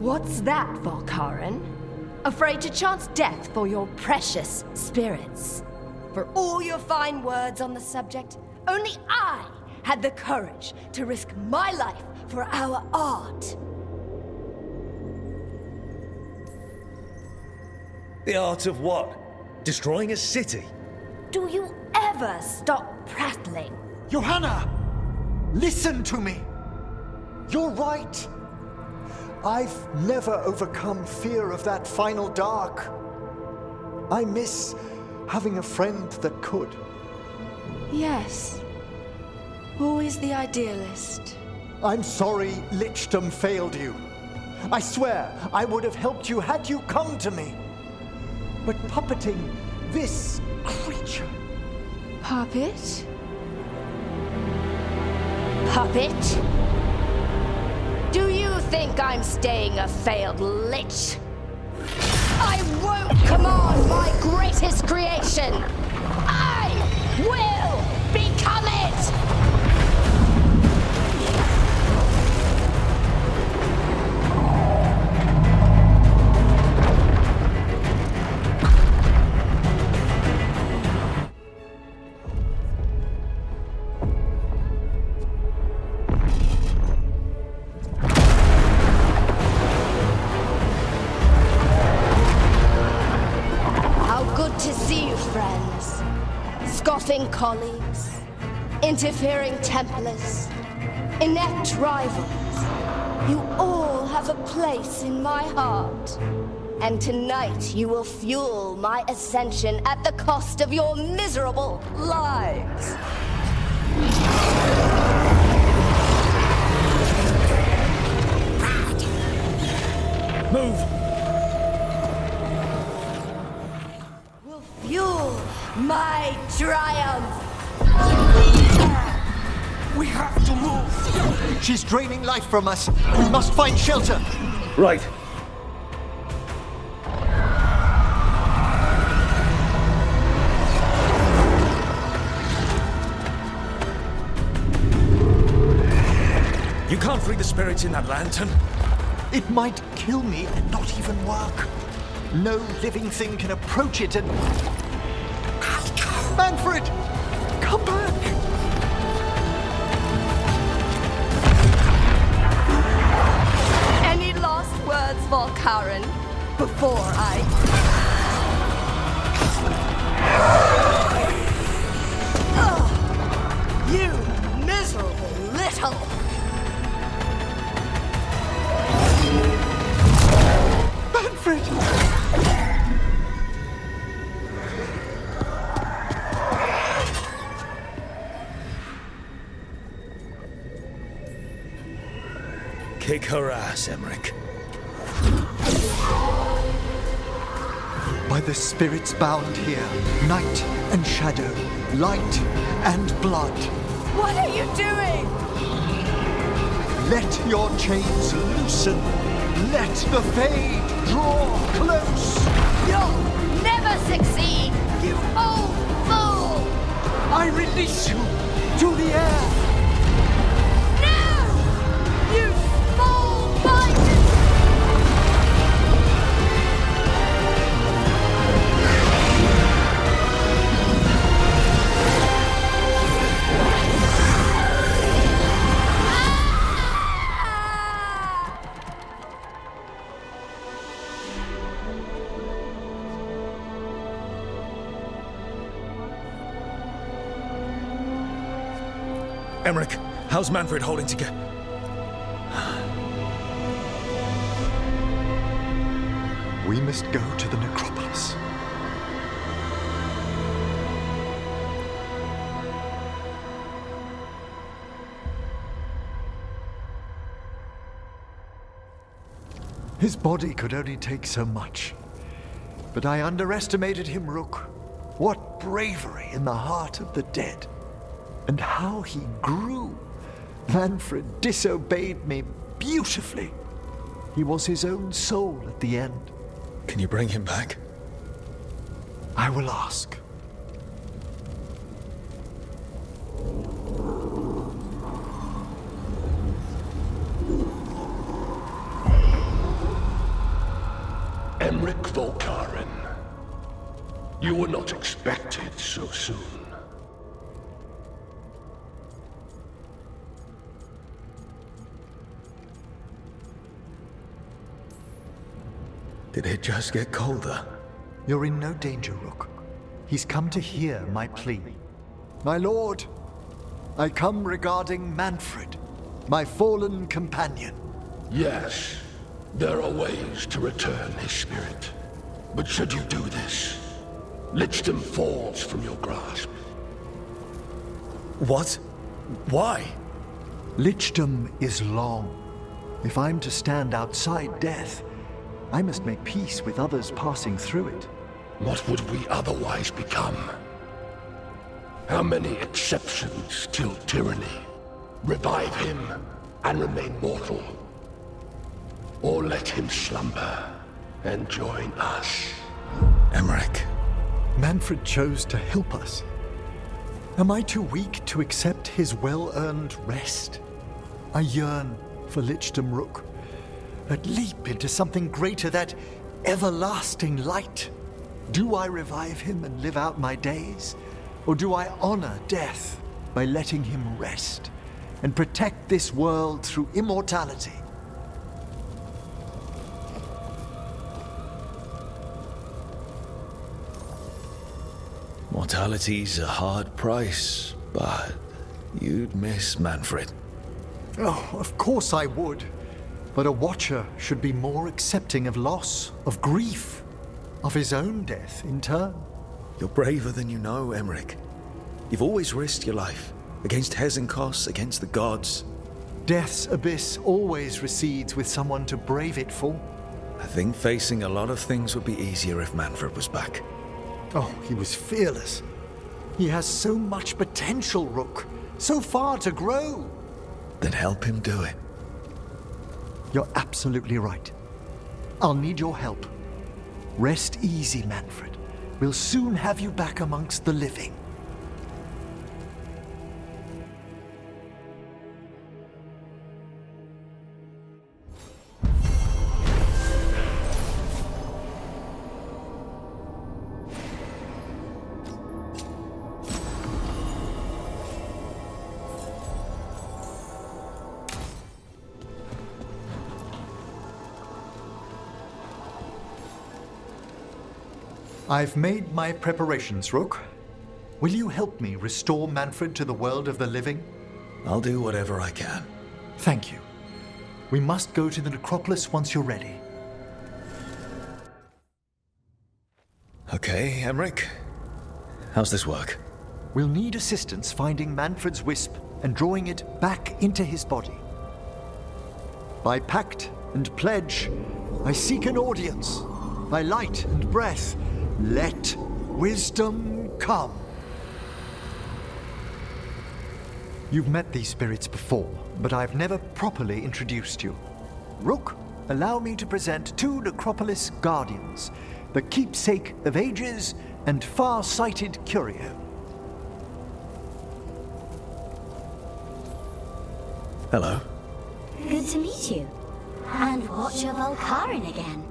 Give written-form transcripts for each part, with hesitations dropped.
What's that, Volkaren? Afraid to chance death for your precious spirits? For all your fine words on the subject, only I had the courage to risk my life for our art. The art of what? Destroying a city? Do you ever stop prattling? Johanna! Listen to me! You're right! I've never overcome fear of that final dark. I miss having a friend that could. Yes. Always the idealist. I'm sorry Lichdom failed you. I swear I would have helped you had you come to me. But puppeting this creature... Puppet? Puppet? Do you think I'm staying a failed lich? I won't command my greatest creation! I will become it! Scoffing colleagues, interfering Templars, inept rivals. You all have a place in my heart. And tonight you will fuel my ascension at the cost of your miserable lives. Move! Will fuel my triumph! We have to move! She's draining life from us. We must find shelter. Right. You can't free the spirits in that lantern. It might kill me and not even work. No living thing can approach it and... Manfred! Come back! Any last words, Volkaren, before I... You miserable little... Manfred! Kick her ass, Emmrich. By the spirits bound here, night and shadow, light and blood. What are you doing? Let your chains loosen. Let the fade draw close. You'll never succeed, you old fool! I release you to the air. No! You small-minded! Emmrich, how's Manfred holding together? We must go to the necropolis. His body could only take so much. But I underestimated him, Rook. What bravery in the heart of the dead. And how he grew. Manfred disobeyed me beautifully. He was his own soul at the end. Can you bring him back? I will ask. Volkaren. You were not expected so soon. Did it just get colder? You're in no danger, Rook. He's come to hear my plea. My lord, I come regarding Manfred, my fallen companion. Yes, there are ways to return his spirit. But should you do this, Lichdom falls from your grasp. What? Why? Lichdom is long. If I'm to stand outside death, I must make peace with others passing through it. What would we otherwise become? How many exceptions till tyranny? Revive him and remain mortal. Or let him slumber and join us. Emmrich. Manfred chose to help us. Am I too weak to accept his well-earned rest? I yearn for Lichdom, Rook. But leap into something greater, that everlasting light. Do I revive him and live out my days? Or do I honor death by letting him rest and protect this world through immortality? Mortality's a hard price, but you'd miss Manfred. Oh, of course I would. But a Watcher should be more accepting of loss, of grief, of his own death in turn. You're braver than you know, Emmrich. You've always risked your life. Against Hezenkoss, against the gods. Death's abyss always recedes with someone to brave it for. I think facing a lot of things would be easier if Manfred was back. Oh, he was fearless. He has so much potential, Rook. So far to grow. Then help him do it. You're absolutely right. I'll need your help. Rest easy, Manfred. We'll soon have you back amongst the living. I've made my preparations, Rook. Will you help me restore Manfred to the world of the living? I'll do whatever I can. Thank you. We must go to the necropolis once you're ready. Okay, Emmrich. How's this work? We'll need assistance finding Manfred's wisp and drawing it back into his body. By pact and pledge, I seek an audience. By light and breath, let wisdom come. You've met these spirits before, but I've never properly introduced you. Rook, allow me to present two Necropolis Guardians, the keepsake of ages and far-sighted curio. Hello. Good to meet you. And Watcher Volkaren again.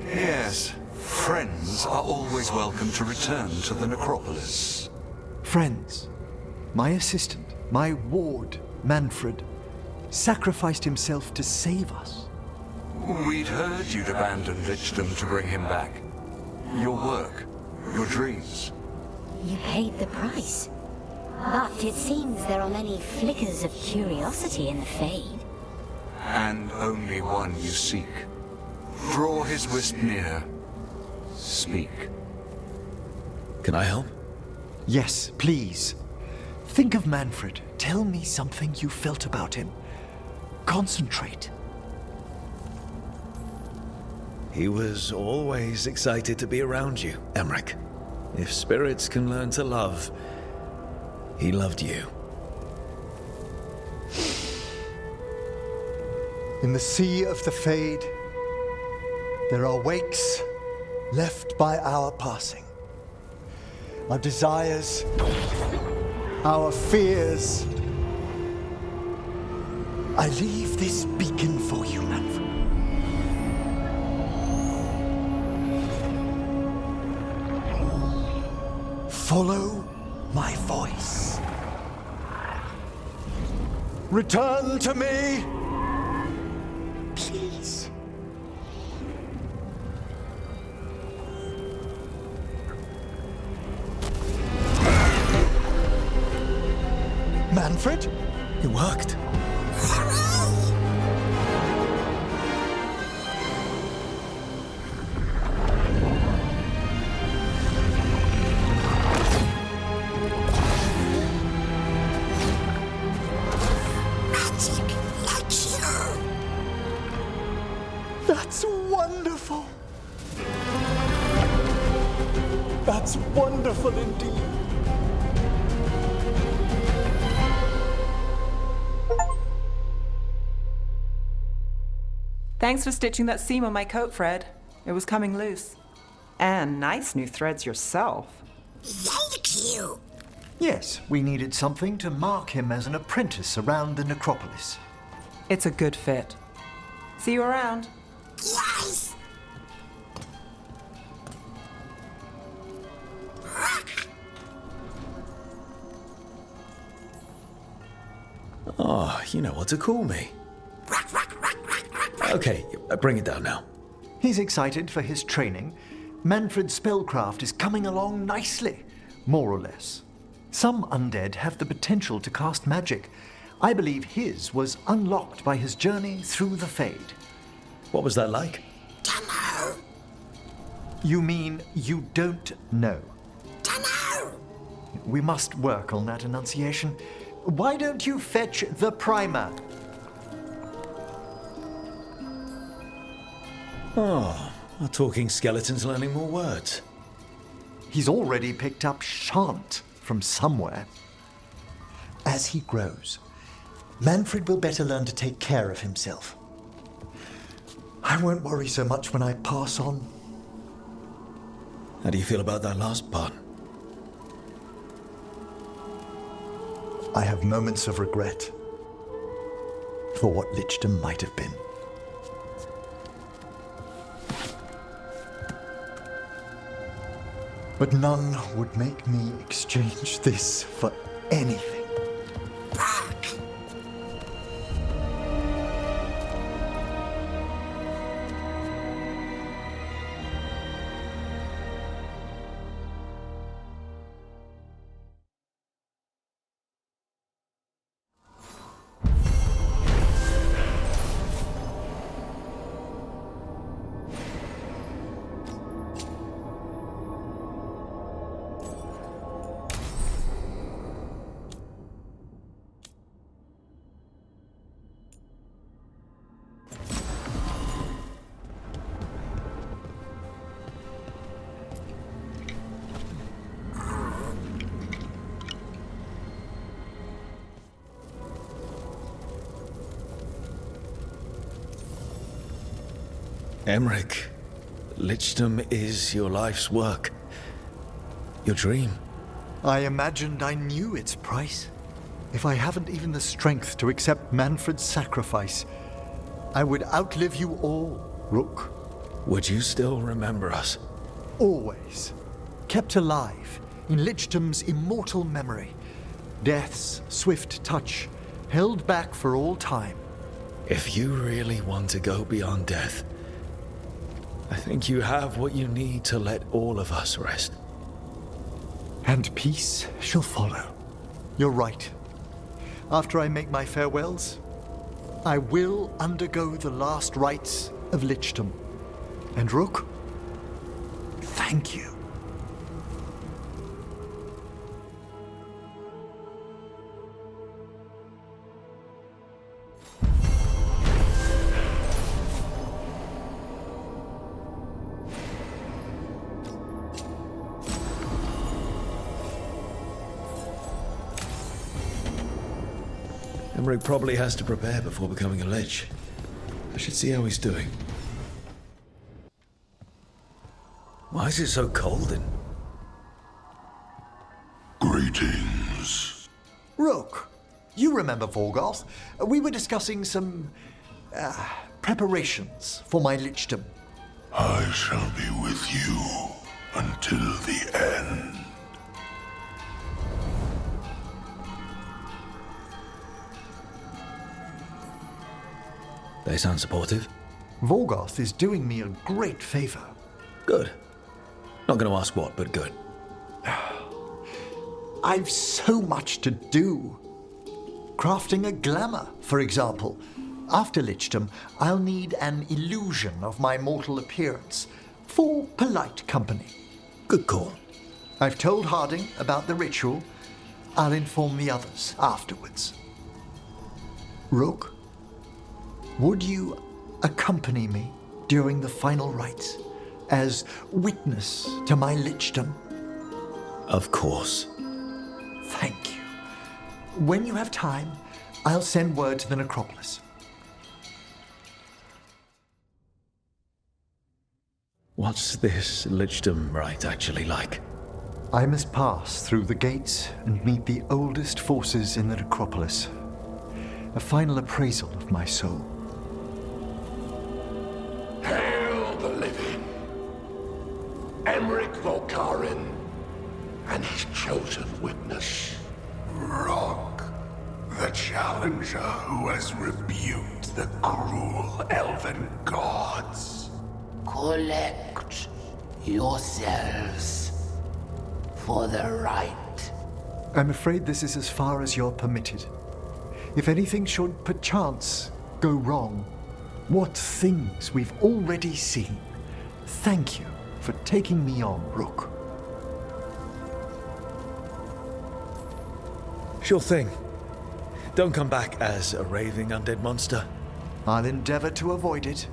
Yes, friends are always welcome to return to the necropolis. Friends, my assistant, my ward, Manfred, sacrificed himself to save us. We'd heard you'd abandoned Lichdom to bring him back. Your work, your dreams. You paid the price. But it seems there are many flickers of curiosity in the Fade. And only one you seek. Draw his wisp near. Speak. Can I help? Yes, please. Think of Manfred. Tell me something you felt about him. Concentrate. He was always excited to be around you, Emmrich. If spirits can learn to love, he loved you. In the sea of the Fade, there are wakes left by our passing. Our desires, our fears. I leave this beacon for you, Manfred. Follow my voice. Return to me! Please. Manfred? It worked. That's wonderful. That's wonderful indeed. Thanks for stitching that seam on my coat, Fred. It was coming loose. And nice new threads yourself. Thank you. Yes, we needed something to mark him as an apprentice around the necropolis. It's a good fit. See you around. Yes. Oh, you know what to call me. Okay, bring it down now. He's excited for his training. Manfred's spellcraft is coming along nicely, more or less. Some undead have the potential to cast magic. I believe his was unlocked by his journey through the Fade. What was that like? Dunno. You mean you don't know? Dunno. We must work on that enunciation. Why don't you fetch the primer? Oh, our talking skeleton's learning more words. He's already picked up shan't from somewhere. As he grows, Manfred will better learn to take care of himself. I won't worry so much when I pass on. How do you feel about that last part? I have moments of regret for what Lichdom might have been. But none would make me exchange this for anything. Emmrich, Lichdom is your life's work. Your dream. I imagined I knew its price. If I haven't even the strength to accept Manfred's sacrifice, I would outlive you all, Rook. Would you still remember us? Always. Kept alive in Lichdom's immortal memory. Death's swift touch, held back for all time. If you really want to go beyond death, I think you have what you need to let all of us rest. And peace shall follow. You're right. After I make my farewells, I will undergo the last rites of Lichdom. And Rook, thank you. Emmrich probably has to prepare before becoming a Lich. I should see how he's doing. Why is it so cold in? Greetings. Rook, you remember Veilguard? We were discussing some preparations for my Lichdom. I shall be with you until the end. They sound supportive. Veilguard is doing me a great favor. Good. Not going to ask what, but good. I've so much to do. Crafting a glamour, for example. After Lichdom, I'll need an illusion of my mortal appearance for polite company. Good call. I've told Harding about the ritual. I'll inform the others afterwards. Rook, would you accompany me during the final rites as witness to my Lichdom? Of course. Thank you. When you have time, I'll send word to the necropolis. What's this Lichdom rite actually like? I must pass through the gates and meet the oldest forces in the necropolis. A final appraisal of my soul. Hail the living! Emmrich Volkarin and his chosen witness. Rock, the challenger who has rebuked the cruel elven gods. Collect yourselves for the right. I'm afraid this is as far as you're permitted. If anything should perchance go wrong, what things we've already seen. Thank you for taking me on, Rook. Sure thing. Don't come back as a raving undead monster. I'll endeavor to avoid it.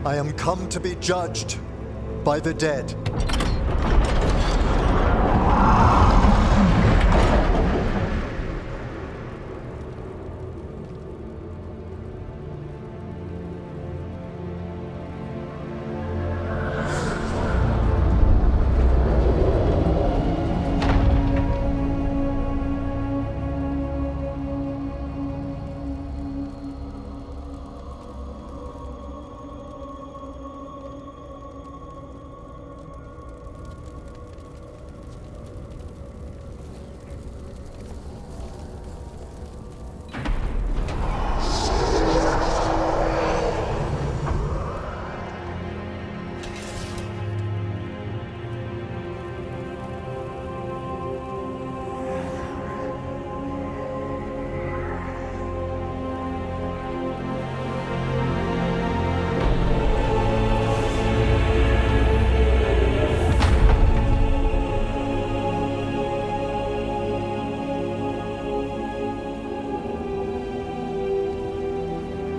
I am come to be judged by the dead.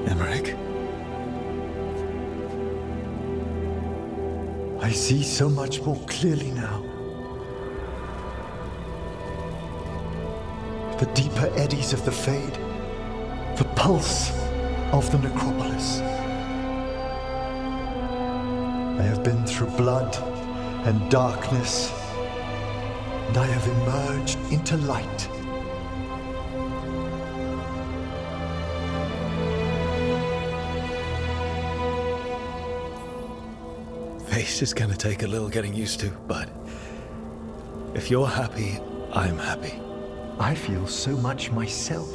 Emmrich? I see so much more clearly now. The deeper eddies of the Fade, the pulse of the necropolis. I have been through blood and darkness, and I have emerged into light. Face is gonna take a little getting used to, but if you're happy, I'm happy. I feel so much myself.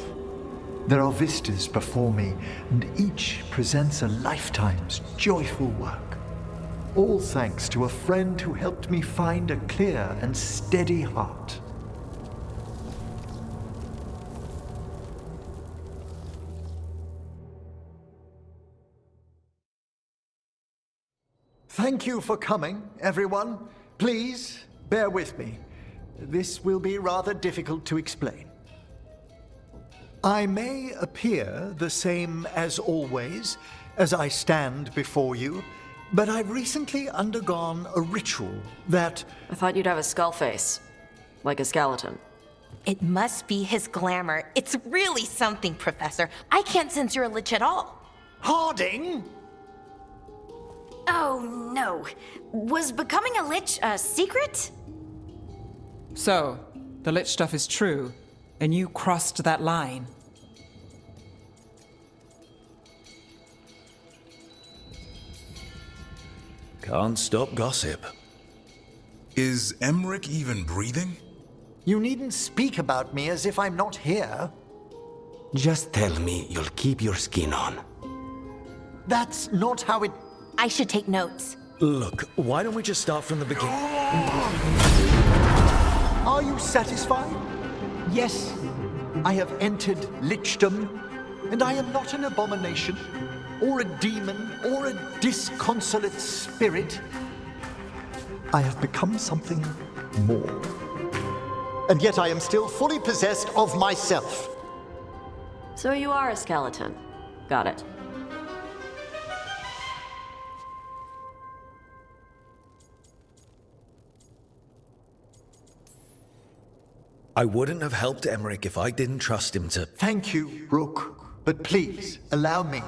There are vistas before me, and each presents a lifetime's joyful work. All thanks to a friend who helped me find a clear and steady heart. Thank you for coming, everyone. Please, bear with me. This will be rather difficult to explain. I may appear the same as always, as I stand before you, but I've recently undergone a ritual that... I thought you'd have a skull face, like a skeleton. It must be his glamour. It's really something, Professor. I can't sense you're a lich at all. Harding! Oh, no. Was becoming a lich a secret? So, the lich stuff is true, and you crossed that line. Can't stop gossip. Is Emmrich even breathing? You needn't speak about me as if I'm not here. Just tell me you'll keep your skin on. That's not how it... I should take notes. Look, why don't we just start from the beginning? Are you satisfied? Yes, I have entered Lichdom, and I am not an abomination, or a demon, or a disconsolate spirit. I have become something more. And yet I am still fully possessed of myself. So you are a skeleton. Got it. I wouldn't have helped Emmrich if I didn't trust him to... Thank you, Rook. But please, allow me.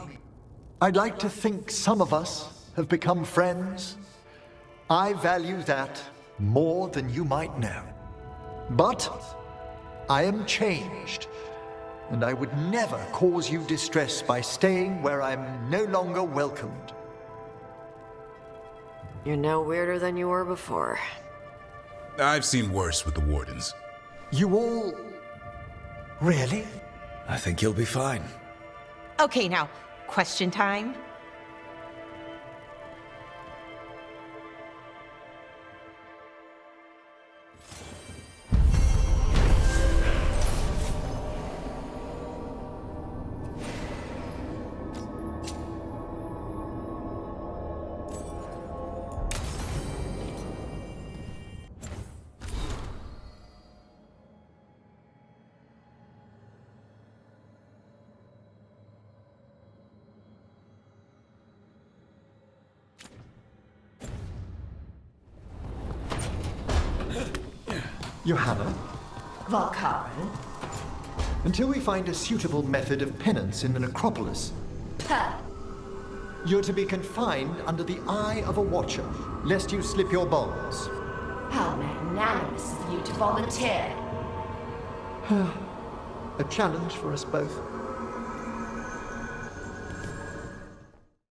I'd like to think some of us have become friends. I value that more than you might know. But I am changed, and I would never cause you distress by staying where I'm no longer welcomed. You're no weirder than you were before. I've seen worse with the Wardens. You all... Really? I think you'll be fine. Okay, now, question time. Johanna, Valkaran. until we find a suitable method of penance in the necropolis, you're to be confined under the eye of a watcher, lest you slip your bonds. How magnanimous of you to volunteer. A challenge for us both.